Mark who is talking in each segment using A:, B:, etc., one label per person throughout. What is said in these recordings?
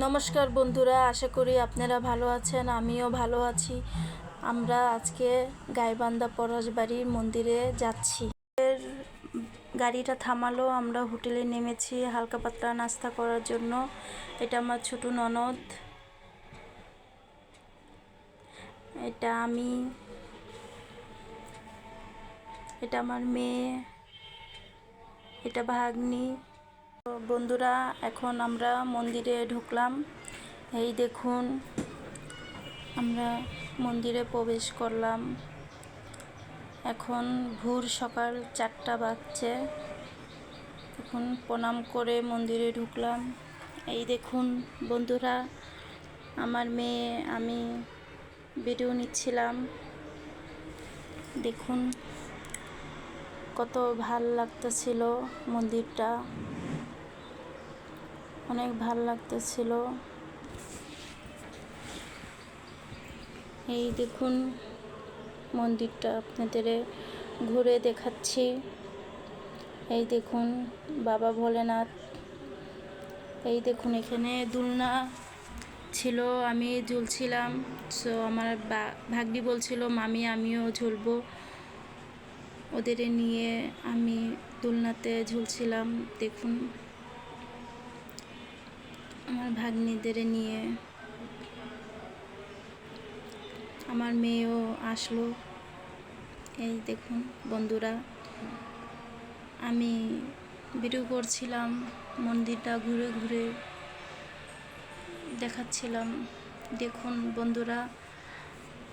A: নমস্কার বন্ধুরা, আশা করি আপনারা ভালো আছেন। আমিও ভালো আছি। আমরা আজকে গাইবান্ধা পলাশবাড়ির মন্দিরে যাচ্ছি। গাড়িটা থামালো, আমরা হোটেলে নেমেছি হালকা পাতলা নাস্তা করার জন্য। এটা আমার ছোট ননদ, এটা আমি, এটা আমার মেয়ে, এটা ভাগ্নি। বন্ধুরা, এখন আমরা মন্দিরে ঢুকলাম। এই দেখুন, আমরা মন্দিরে প্রবেশ করলাম। এখন ভোর সকাল 4টা বাজছে। এখন প্রণাম করে মন্দিরে ঢুকলাম। এই দেখুন বন্ধুরা, আমার মেয়ে, আমি ভিডিও নিচ্ছিলাম। দেখুন কত ভাল লাগতেছিল মন্দিরটা, অনেক ভাল লাগতেছিল। এই দেখুন মন্দিরটা আপনাদের ঘুরে দেখাচ্ছি। এই দেখুন বাবা ভোলেনাথ। এই দেখুন এখানে দুলনা ছিল, আমি ঝুলছিলাম। সো আমার ভাগ্নি বলছিল মামি আমিও ঝুলবো, ওদের নিয়ে আমি দুলনাতে ঝুলছিলাম। দেখুন আমার ভাগ্নিদের নিয়ে আমার মেয়েও আসলো। এই দেখুন বন্ধুরা, আমি ভিডিও করছিলাম, মন্দিরটা ঘুরে ঘুরে দেখাচ্ছিলাম। দেখুন বন্ধুরা,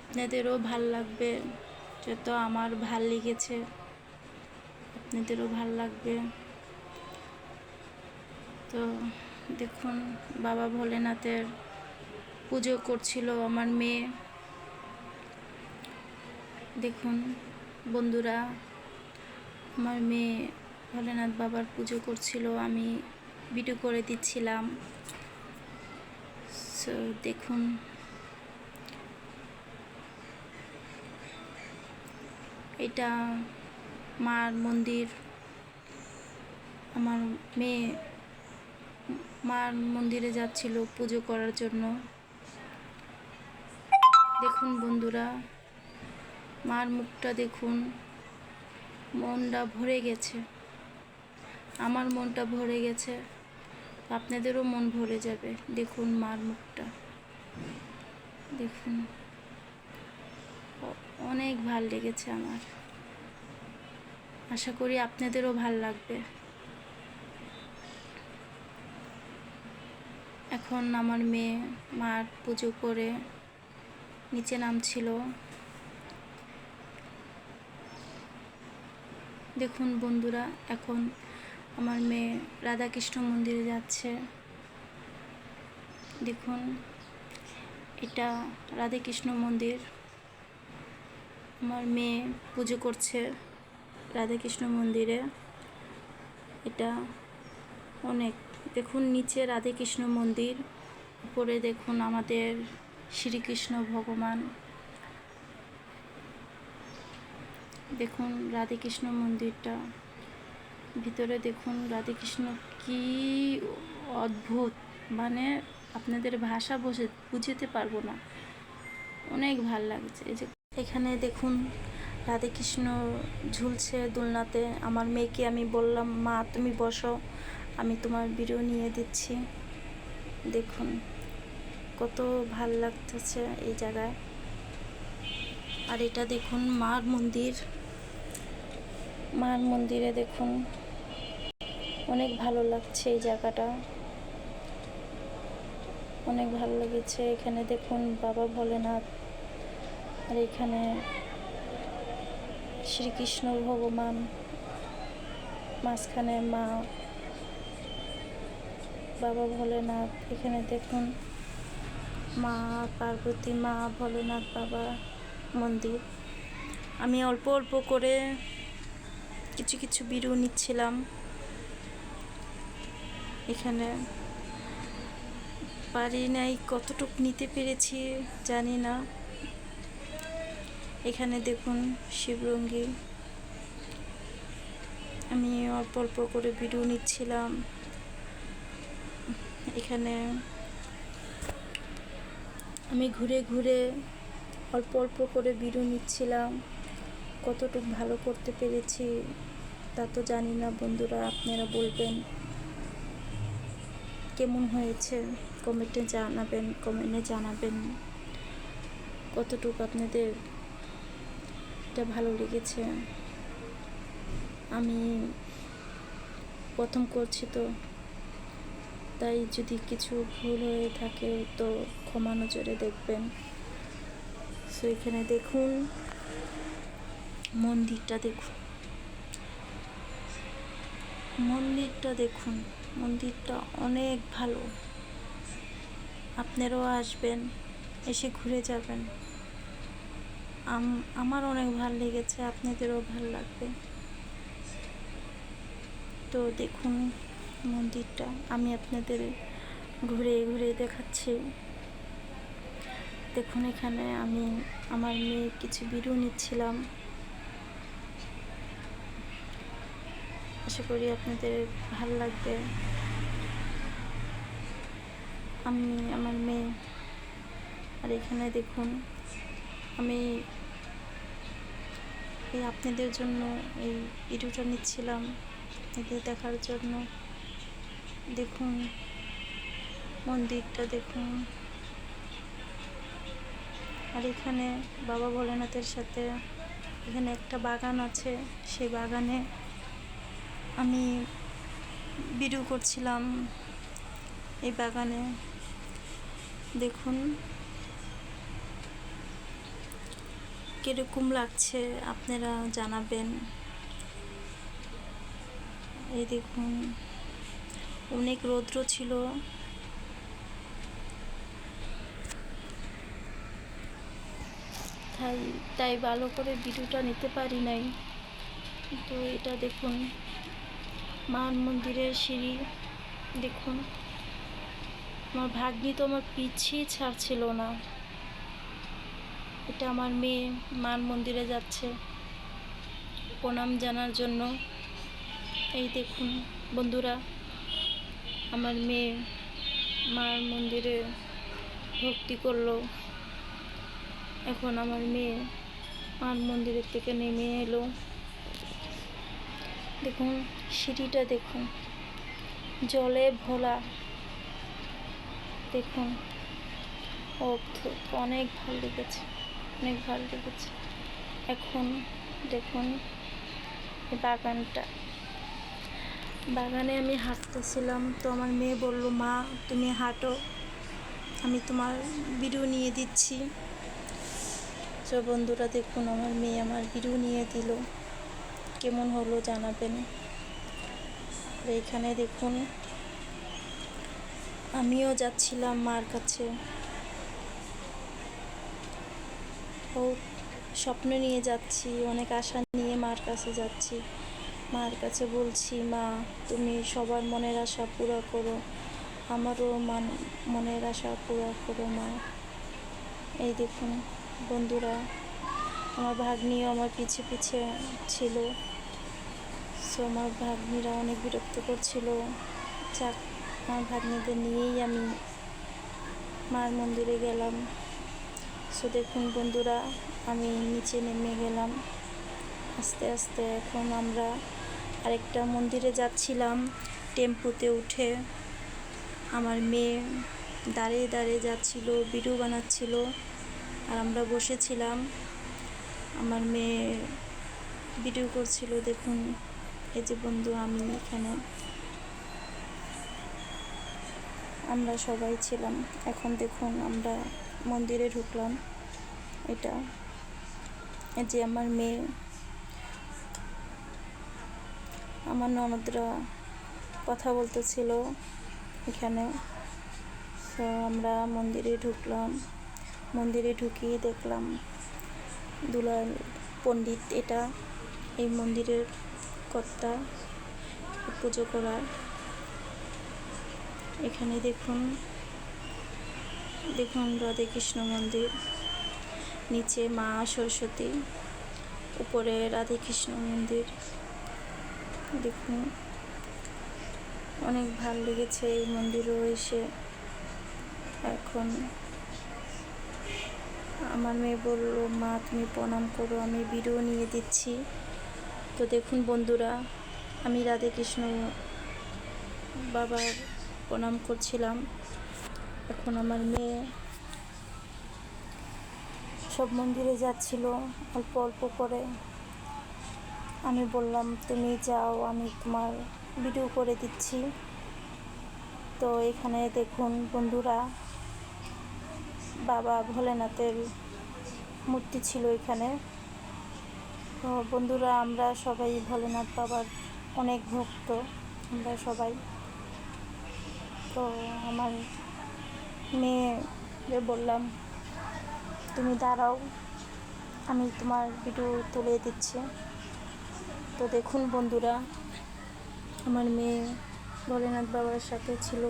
A: আপনাদেরও ভাল লাগবে, যত আমার ভাল লেগেছে আপনাদেরও ভাল লাগবে। তো দেখুন বাবা ভোলেনাথের পুজো করছিল আমার মেয়ে। দেখুন বন্ধুরা, আমার মেয়ে ভোলেনাথ বাবার পুজো করছিল, আমি ভিডিও করে দিচ্ছিলাম। সো দেখুন এটা মার মন্দির। আমার মেয়ে মার মন্দিরে যাচ্ছিল পুজো করার জন্য। দেখুন বন্ধুরা, মার মুখটা দেখুন, মনটা ভরে গেছে। আমার মনটা ভরে গেছে, আপনাদেরও মন ভরে যাবে। দেখুন মার মুখটা দেখুন, অনেক ভাল লেগেছে আমার। আশা করি আপনাদেরও ভাল লাগবে। এখন আমার মেয়ে মার পুজো করে নিচে নামছিল। দেখুন বন্ধুরা, এখন আমার মেয়ে রাধাকৃষ্ণ মন্দিরে যাচ্ছে। দেখুন এটা রাধাকৃষ্ণ মন্দির। আমার মেয়ে পুজো করছে রাধাকৃষ্ণ মন্দিরে। এটা অনেক, দেখুন নিচে রাধাকৃষ্ণ মন্দির, উপরে দেখুন আমাদের শ্রীকৃষ্ণ ভগবান। দেখুন রাধাকৃষ্ণ মন্দিরটা, ভিতরে দেখুন রাধাকৃষ্ণ কি অদ্ভুত, মানে আপনাদের ভাষা বুঝতে পারবো না, অনেক ভাল লাগছে। এই যে এখানে দেখুন রাধাকৃষ্ণ ঝুলছে দোলনাতে। আমার মেয়েকে আমি বললাম, মা তুমি বসো, আমি তোমার ভিডিও নিয়ে দিচ্ছি। দেখুন কত ভাল লাগতেছে এই জায়গায়। আর এটা দেখুন মার মন্দির। মার মন্দিরে দেখুন অনেক ভালো লাগছে এই জায়গাটা, অনেক ভালো লেগেছে। এখানে দেখুন বাবা ভোলেনাথ, আর এখানে শ্রীকৃষ্ণ ভগবান, মাঝখানে মা বাবা ভোলেনাথ। এখানে দেখুন মা পার্বতী, মা ভোলেনাথ বাবা মন্দির। আমি অল্প অল্প করে কিছু কিছু ভিডিও নিচ্ছিলাম। এখানে পারি নাই, কতটুকু নিতে পেরেছি জানি না। এখানে দেখুন শিবরঙ্গী, আমি অল্প অল্প করে ভিডিও নিচ্ছিলাম। এখানে আমি ঘুরে ঘুরে অল্প অল্প করে ভিডিও নিচ্ছিলাম। কতটুকু ভালো করতে পেরেছি তা তো জানি না বন্ধুরা, আপনারা বলবেন কেমন হয়েছে, কমেন্টে জানাবেন কতটুকু আপনাদের এটা ভালো লেগেছে। আমি প্রথম করছি তো, তাই যদি কিছু ভুল হয়ে থাকে তো ক্ষমা নজরে দেখবেন। সো এখানে দেখুন, মন্দিরটা দেখুন, মন্দিরটা অনেক ভালো। আপনারাও আসবেন, এসে ঘুরে যাবেন। আমার অনেক ভালো লেগেছে, আপনাদেরও ভালো লাগবে। তো দেখুন মন্দিরটা, আমি আপনাদের ঘুরে ঘুরে দেখাচ্ছি। দেখুন এখানে আমি আমার মেয়ে কিছু ভিডিও নিচ্ছিলাম। আশা করি আপনাদের ভালো লাগবে। আমি আমার মেয়ে, আর এখানে দেখুন আমি আপনাদের জন্য এই ভিডিওটা নিচ্ছিলাম, এদের দেখার জন্য। দেখুন মন্দিরটা দেখুন। আর এখানে বাবা ভোলেনাথের সাথে এখানে একটা বাগান আছে, সেই বাগানে আমি ভিডিও করছিলাম। এই বাগানে দেখুন কীরকম লাগছে, আপনারা জানাবেন। এই দেখুন অনেক রৌদ্র ছিল, তাই ভালো করে ভিডিওটা নিতে পারি নাই। তো এটা দেখুন মার মন্দিরের সিঁড়ি। দেখুন আমার ভাগ্নি তো আমার পিছিয়ে ছাড়ছিল না। এটা আমার মেয়ে মার মন্দিরে যাচ্ছে প্রণাম জানার জন্য। এই দেখুন বন্ধুরা, আমার মেয়ে মার মন্দিরে ভক্তি করলো। এখন আমার মেয়ে মার মন্দিরের থেকে নেমে এলো। দেখুন সিঁড়িটা দেখুন, জলে ভোলা। দেখুন অনেক ভালো লেগেছে। এখন দেখুন বাগানে আমি হাঁটতেছিলাম, তো আমার মেয়ে বলল, মা তুমি হাঁটো, আমি তোমার ভিডিও নিয়ে দিচ্ছি। তো বন্ধুরা দেখুন আমার মেয়ে আমার ভিডিও নিয়ে দিল, কেমন হলো জানাবেন। এইখানে দেখুন আমিও যাচ্ছিলাম মার কাছে, ও স্বপ্ন নিয়ে যাচ্ছি, অনেক আশা নিয়ে মার কাছে যাচ্ছি। মার কাছে বলছি, মা তুমি সবার মনের আশা পুরো করো, আমারও মনের আশা পুরো করো মা। এই দেখুন বন্ধুরা, আমার ভাগ্নিও আমার পিছে পিছে ছিল। সো আমার ভাগ্নিরা অনেক বিরক্ত করছিল। যাক, আমার ভাগ্নিদের নিয়েই আমি মার মন্দিরে গেলাম। সো দেখুন বন্ধুরা, আমি নিচে নেমে গেলাম আস্তে আস্তে। এখন আমরা আরেকটা মন্দিরে যাচ্ছিলাম টেম্পুতে উঠে। আমার মেয়ে দাঁড়িয়ে দাঁড়িয়ে যাচ্ছিল, ভিডিও বানাচ্ছিল, আর আমরা বসেছিলাম। আমার মেয়ে ভিডিও করছিল। দেখুন এই যে বন্ধু, আমি এখানে, আমরা সবাই ছিলাম। এখন দেখুন আমরা মন্দিরে ঢুকলাম। এটা এই যে আমার মেয়ে, আমার ননদরা কথা বলতেছিল এখানে। তো আমরা মন্দিরে ঢুকলাম, মন্দিরে ঢুকিয়ে দেখলাম দুলাল পণ্ডিত, এটা এই মন্দিরের কর্তা, পুজো করার। এখানে দেখুন রাধে কৃষ্ণ মন্দির, নিচে মা সরস্বতী, উপরে রাধে কৃষ্ণ মন্দির। দেখুন অনেক ভালো লেগেছে এই মন্দিরও এসে। এখন আমার মেয়ে বললো, মা তুমি প্রণাম করো, আমি ভিডিও নিয়ে দিচ্ছি। তো দেখুন বন্ধুরা, আমি রাধে কৃষ্ণ বাবার প্রণাম করছিলাম। এখন আমার মেয়ে সব মন্দিরে যাচ্ছিল অল্প অল্প করে। আমি বললাম তুমি যাও, আমি তোমার ভিডিও করে দিচ্ছি। তো এখানে দেখুন বন্ধুরা, বাবা ভোলেনাথের মূর্তি ছিল এখানে। তো বন্ধুরা, আমরা সবাই ভোলেনাথ বাবার অনেক ভক্ত, আমরা সবাই। তো আমার মেয়ে বললাম তুমি দাঁড়াও, আমি তোমার ভিডিও তুলে দিচ্ছি। তো দেখুন বন্ধুরা, আমার মেয়ে ভোলেনাথ বাবার সাথে ছিল,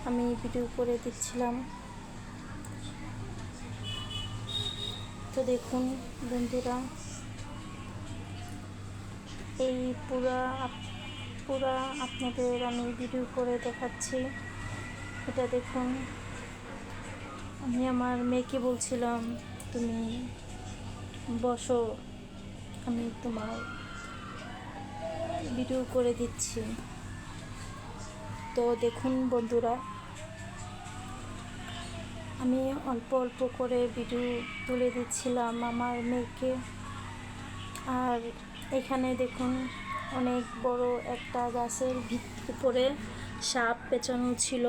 A: আমি ভিডিও করে দিচ্ছিলাম। তো দেখুন বন্ধুরা, এই পুরা আপনাদের আমি ভিডিও করে দেখাচ্ছি। এটা দেখুন, আমি আমার মেয়েকে বলছিলাম তুমি বসো, আমি তোমার ভিডিও করে দিচ্ছি। তো দেখুন বন্ধুরা, আমি অল্প অল্প করে ভিডিও তুলে দিচ্ছিলাম আমার মেয়েকে। আর এখানে দেখুন, অনেক বড় একটা গাছের উপরে সাপ পেঁচানো ছিল।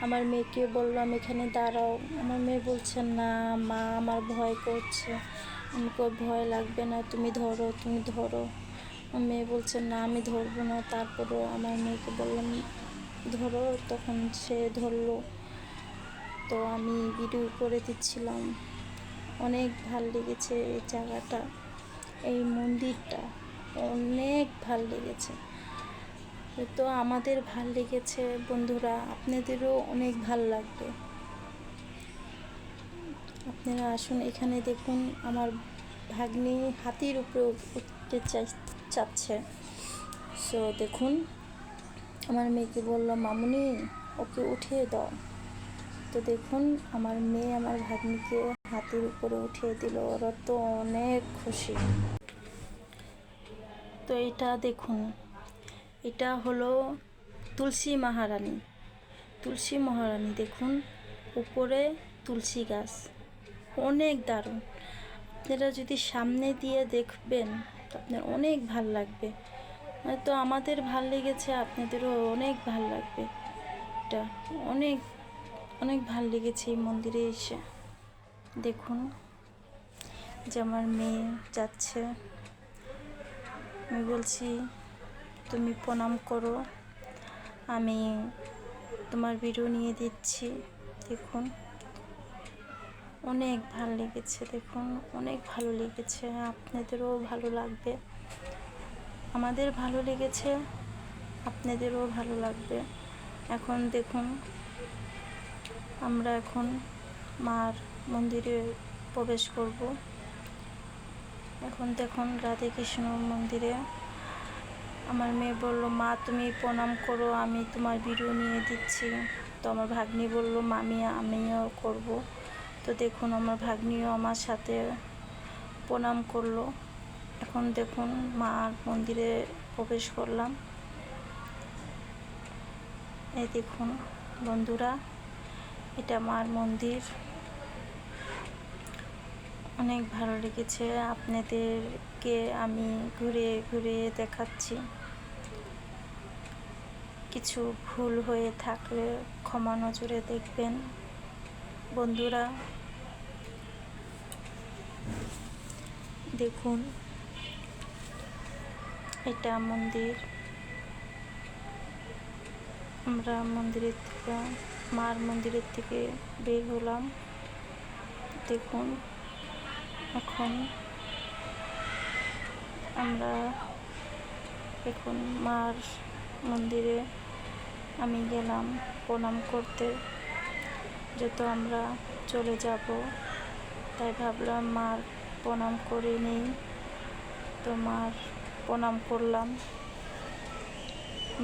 A: আমার মেয়েকে বললাম এখানে দাঁড়াও, আমার মেয়ে বলছে না মা, আমার ভয় করছে। আমাকে ভয় লাগবে না, তুমি ধরো, তুমি ধরো। আমার মেয়ে বলছে না আমি ধরবো না। তারপরও আমার মেয়েকে বললাম ধরো, তখন সে ধরলো। তো আমি ভিডিও করে দিচ্ছিলাম। অনেক ভাল লেগেছে এই জায়গাটা, এই মন্দিরটা অনেক ভাল লেগেছে। তো আমাদের ভাল লেগেছে বন্ধুরা, আপনাদেরও অনেক ভাল লাগবে। আপনারা আসুন, এখানে দেখুন আমার ভাগ্নি হাতির উপরে উঠতে চাচ্ছে। সো দেখুন, আমার মেয়েকে বললাম মামুনি ওকে উঠিয়ে দাও। তো দেখুন, আমার মেয়ে আমার ভাগ্নিকে হাতির উপরে উঠিয়ে দিল। ওরা তো অনেক খুশি। তো এটা দেখুন, এটা হলো তুলসী মহারানী। তুলসী মহারানী দেখুন, উপরে তুলসী গাছ, অনেক দারুণ। আপনারা যদি সামনে দিয়ে দেখবেন তো আপনার অনেক ভাল লাগবে। তো আমাদের ভাল লেগেছে, আপনাদেরও অনেক ভাল লাগবে। এটা অনেক অনেক ভাল লেগেছে এই মন্দিরে এসে। দেখুন যে আমার মেয়ে যাচ্ছে, আমি বলছি তুমি প্রণাম করো, আমি তোমার ভিডিও নিয়ে দিচ্ছি। দেখুন অনেক ভালো লেগেছে, দেখুন অনেক ভালো লেগেছে, আপনাদেরও ভালো লাগবে। আমাদের ভালো লেগেছে, আপনাদেরও ভালো লাগবে। এখন দেখুন, আমরা এখন মার মন্দিরে প্রবেশ করব। এখন দেখুন রাধে কৃষ্ণ মন্দিরে। আমার মেয়ে বলল মা তুমি প্রণাম করো, আমি তোমার ভিডিও নিয়ে দিচ্ছি। তো আমার ভাগ্নি বলল মামি আমিও করব। তো দেখুন আমার ভাগ্নিও আমার সাথে প্রণাম করলো। এখন দেখুন মার মন্দিরে প্রবেশ করলাম। এই দেখুন বন্ধুরা, এটা মার মন্দির। অনেক ভালো লেগেছে, আপনাদেরকে আমি ঘুরে ঘুরে দেখাচ্ছি। কিছু ভুল হয়ে থাকলে ক্ষমা নজরে দেখবেন বন্ধুরা। দেখুন এটা মন্দির। আমরা মন্দিরের থেকে, মার মন্দিরের থেকে বের হলাম। দেখুন এখন আমরা এখন মার মন্দিরে আমি গেলাম প্রণাম করতে। যত আমরা চলে যাব, তাই ভাবলাম মার প্রণাম করে নেই। তো মার প্রণাম করলাম,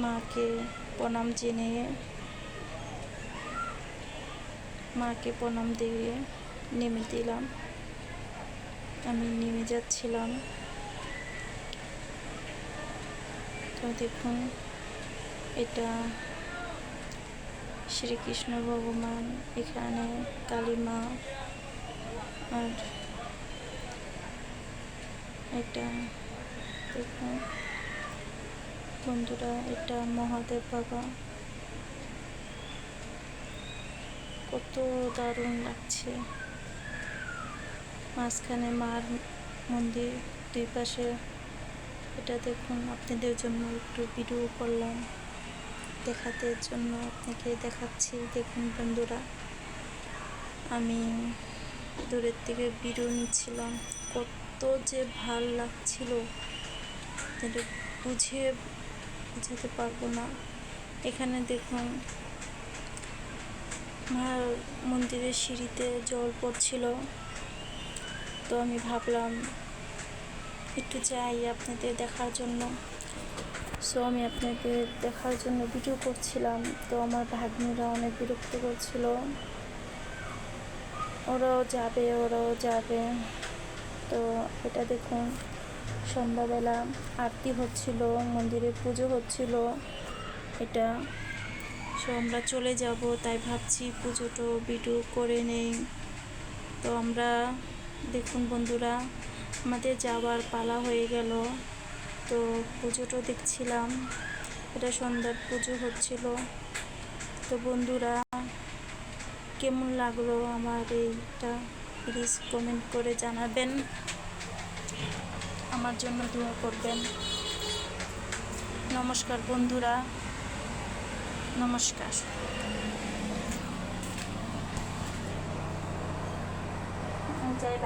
A: মাকে প্রণাম জানিয়ে, মাকে প্রণাম দিয়ে নেমে দিলাম। আমি নেমে যাচ্ছিলাম। তো দেখুন, এটা শ্রীকৃষ্ণ ভগবান, এখানে কালী মা, আর এটা দেখুন বন্ধুরা, এটা মহাদেব বাবা। কত দারুণ লাগছে। মাঝখানে মার মন্দির, দুই পাশে। এটা দেখুন, আপনাদের জন্য একটু ভিডিও করলাম, দেখাতে জন্য আপনাকে দেখাচ্ছি। দেখুন বন্ধুরা, আমি দূরের থেকে ভিডিও নিচ্ছিলাম, কত যে ভাল লাগছিল এটা বোঝাতে পারবো না। এখানে দেখুন মার মন্দিরের সিঁড়িতে জল পড়ছিল, তো আমি ভাবলাম একটু যাই আপনাদের দেখার জন্য। সো আমি আপনাদের দেখার জন্য ভিডিও করছিলাম। তো আমার ভাগ্নিরা অনেক বিরক্ত করছিল, ওরাও যাবে। তো এটা দেখুন, সন্ধ্যাবেলা আরতি হচ্ছিল, মন্দিরে পুজো হচ্ছিল। এটা সো আমরা চলে যাব, তাই ভাবছি পুজোটো ভিডিও করে নেই। তো আমরা দেখুন বন্ধুরা, আমাদের যাওয়ার পালা হয়ে গেল। তো পুজোটা দেখছিলাম, এটা সন্ধ্যার পুজো হচ্ছিল। তো বন্ধুরা, কেমন লাগলো আমার এইটা প্লিজ কমেন্ট করে জানাবেন, আমার জন্য দোয়া করবেন। নমস্কার বন্ধুরা, নমস্কার। জয়